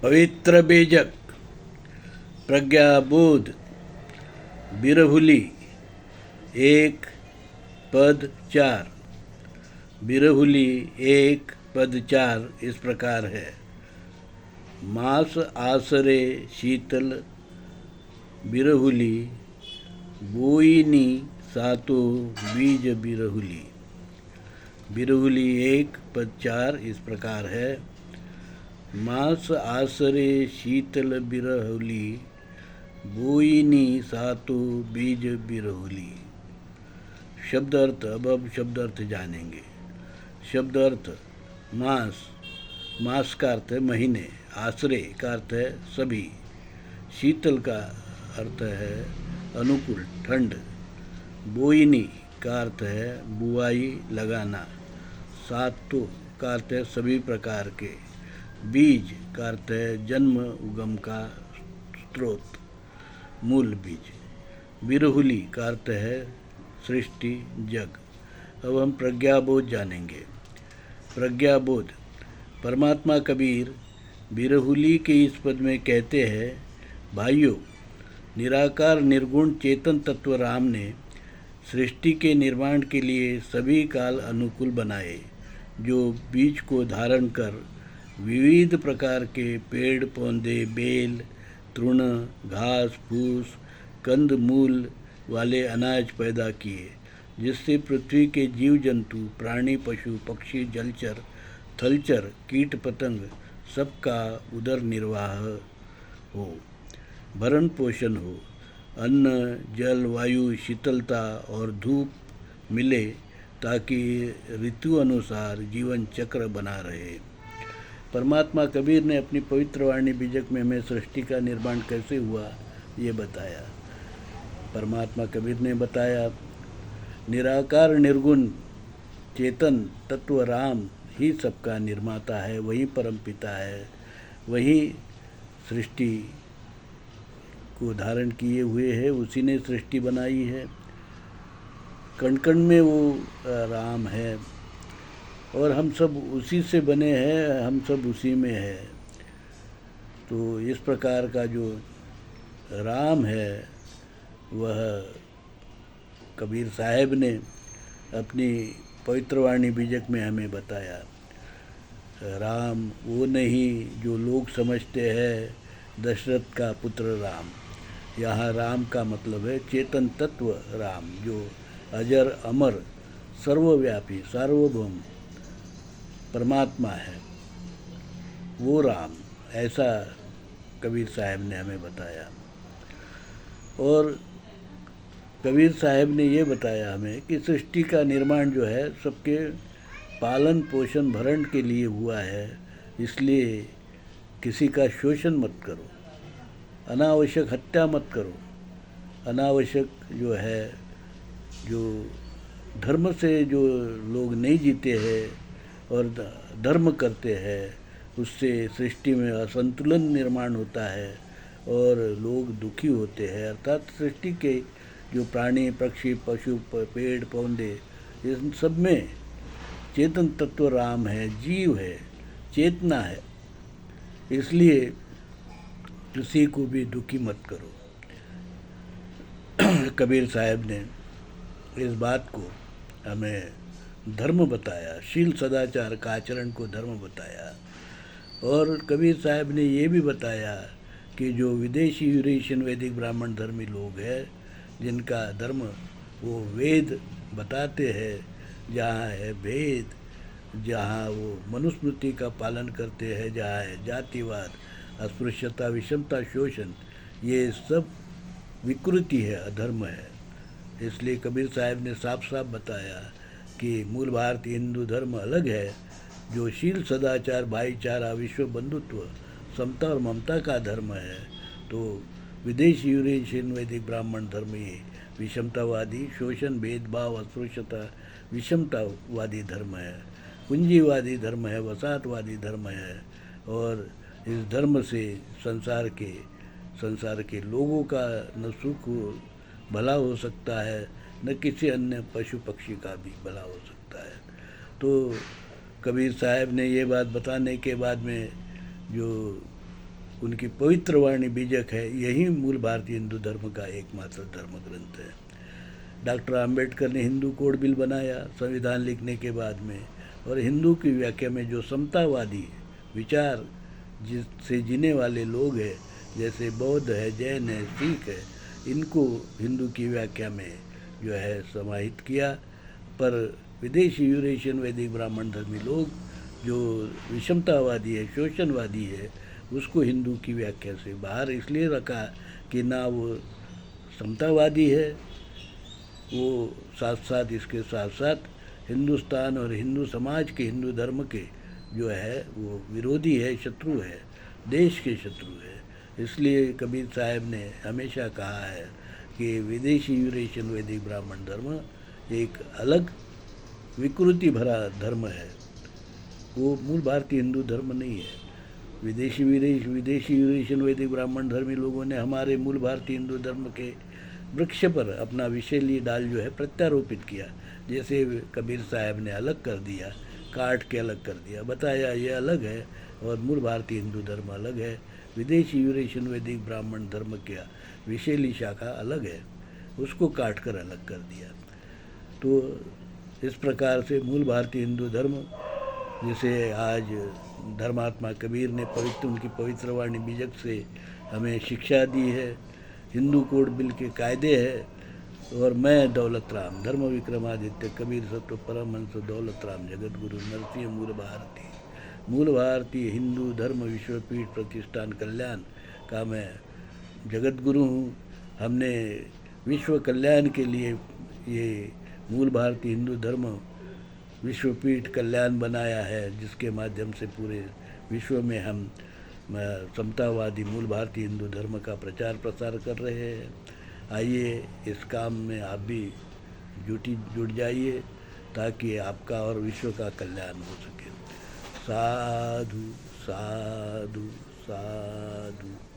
पवित्र बीजक, प्रज्ञाबोध, बिरहुली, एक पद चार। बिरहुली एक पद चार इस प्रकार है। मास आसरे शीतल बिरहुली, बोईनी सातो बीज बिरहुली। बिरहुली एक पद चार इस प्रकार है। मास आसरे शीतल बिरहुली, बोईनी सातो बीज बिरहुली। शब्द अर्थ। अब शब्द अर्थ जानेंगे। शब्द अर्थ। मास, मास का अर्थ है महीने। आश्रय का अर्थ है सभी। शीतल का अर्थ है अनुकूल, ठंड। बोईनी का अर्थ है बुआई, लगाना। सातों का अर्थ है सभी प्रकार के। बीज का अर्थ है जन्म, उगम का स्रोत, मूल बीज। बिरहुली का अर्थ है सृष्टि, जग। अब हम प्रज्ञाबोध जानेंगे। प्रज्ञाबोध। परमात्मा कबीर बिरहुली के इस पद में कहते हैं, भाइयों, निराकार निर्गुण चेतन तत्व राम ने सृष्टि के निर्माण के लिए सभी काल अनुकूल बनाए, जो बीज को धारण कर विविध प्रकार के पेड़ पौधे, बेल, तृण, घास फूस, कंद मूल वाले अनाज पैदा किए, जिससे पृथ्वी के जीव जंतु, प्राणी, पशु पक्षी, जलचर, थलचर, कीट पतंग सबका उदर निर्वाह हो, भरण पोषण हो, अन्न, जल, वायु, शीतलता और धूप मिले, ताकि ऋतु अनुसार जीवन चक्र बना रहे। परमात्मा कबीर ने अपनी पवित्र वाणी बीजक में हमें सृष्टि का निर्माण कैसे हुआ ये बताया। परमात्मा कबीर ने बताया, निराकार निर्गुण चेतन तत्व राम ही सबका निर्माता है, वही परम पिता है, वही सृष्टि को धारण किए हुए है, उसी ने सृष्टि बनाई है। कण कण में वो राम है और हम सब उसी से बने हैं, हम सब उसी में है। तो इस प्रकार का जो राम है वह कबीर साहब ने अपनी पवित्र वाणी बीजक में हमें बताया। राम वो नहीं जो लोग समझते हैं दशरथ का पुत्र राम। यहाँ राम का मतलब है चेतन तत्व राम, जो अजर अमर सर्वव्यापी सार्वभौम परमात्मा है, वो राम। ऐसा कबीर साहब ने हमें बताया। और कबीर साहब ने ये बताया हमें कि सृष्टि का निर्माण जो है सबके पालन पोषण भरण के लिए हुआ है, इसलिए किसी का शोषण मत करो, अनावश्यक हत्या मत करो। अनावश्यक जो है, जो धर्म से जो लोग नहीं जीते हैं और धर्म करते हैं, उससे सृष्टि में असंतुलन निर्माण होता है और लोग दुखी होते हैं। अर्थात सृष्टि के जो प्राणी पक्षी पशु पेड़ पौधे, इन सब में चेतन तत्व राम है, जीव है, चेतना है, इसलिए किसी को भी दुखी मत करो। कबीर साहब ने इस बात को हमें धर्म बताया, शील सदाचार का आचरण को धर्म बताया। और कबीर साहब ने ये भी बताया कि जो विदेशी यूरेशियन वैदिक ब्राह्मण धर्मी लोग हैं, जिनका धर्म वो वेद बताते हैं, जहाँ है भेद, जहाँ वो मनुस्मृति का पालन करते हैं, जहाँ है जातिवाद, अस्पृश्यता, विषमता, शोषण, ये सब विकृति है, अधर्म है। इसलिए कबीर साहब ने साफ साफ बताया कि मूल भारतीय हिंदू धर्म अलग है, जो शील सदाचार भाईचारा विश्व बंधुत्व समता और ममता का धर्म है। तो विदेशी यूरेशियन वैदिक ब्राह्मण धर्म ये विषमतावादी, शोषण, भेदभाव, अस्पृश्यता, विषमतावादी धर्म है, पूंजीवादी धर्म है, वसाहतवादी धर्म है। और इस धर्म से संसार के लोगों का न सुख भला हो सकता है, न किसी अन्य पशु पक्षी का भी भला हो सकता है। तो कबीर साहब ने ये बात बताने के बाद में जो उनकी पवित्र वाणी बीजक है, यही मूल भारतीय हिंदू धर्म का एकमात्र धर्म ग्रंथ है। डॉक्टर आम्बेडकर ने हिंदू कोड बिल बनाया संविधान लिखने के बाद में, और हिंदू की व्याख्या में जो समतावादी विचार जिससे जीने वाले लोग हैं, जैसे बौद्ध है, जैन है, सिख है, इनको हिंदू की व्याख्या में जो है समाहित किया। पर विदेशी यूरेशियन वैदिक ब्राह्मण धर्मी लोग जो विषमतावादी है, शोषणवादी है, उसको हिंदू की व्याख्या से बाहर इसलिए रखा कि ना वो समतावादी है, वो साथ साथ इसके साथ साथ हिंदुस्तान और हिंदू समाज के, हिंदू धर्म के जो है वो विरोधी है, शत्रु है, देश के शत्रु है। इसलिए कबीर साहब ने हमेशा कहा है कि विदेशी यूरेशियन वैदिक ब्राह्मण धर्म एक अलग विकृति भरा धर्म है, वो मूल भारतीय हिंदू धर्म नहीं है। विदेशी यूरेशियन वैदिक ब्राह्मण धर्मी लोगों ने हमारे मूल भारतीय हिंदू धर्म के वृक्ष पर अपना विषैली डाल जो है प्रत्यारोपित किया। जैसे कबीर साहब ने अलग कर दिया, काट के अलग कर दिया, बताया ये अलग है और मूल भारतीय हिंदू धर्म अलग है, विदेशी यूरेशियन वैदिक ब्राह्मण धर्म का विषैली शाखा अलग है, उसको काट कर अलग कर दिया। तो इस प्रकार से मूल भारतीय हिंदू धर्म, जिसे आज धर्मात्मा कबीर ने उनकी पवित्र वाणी बीजक से हमें शिक्षा दी है, हिंदू कोड बिल के कायदे है। और मैं दौलत राम, धर्म विक्रमादित्य कबीर सत्व परमहंस दौलत राम जगत गुरु नरसिंह मूल भारतीय हिंदू धर्म विश्वपीठ प्रतिष्ठान कल्याण का मैं जगत गुरु हूँ। हमने विश्व कल्याण के लिए ये मूल भारतीय हिंदू धर्म विश्वपीठ कल्याण बनाया है, जिसके माध्यम से पूरे विश्व में हम समतावादी मूल भारतीय हिंदू धर्म का प्रचार प्रसार कर रहे हैं। आइए इस काम में आप भी जुट जाइए, ताकि आपका और विश्व का कल्याण हो सके। साधु साधु साधु।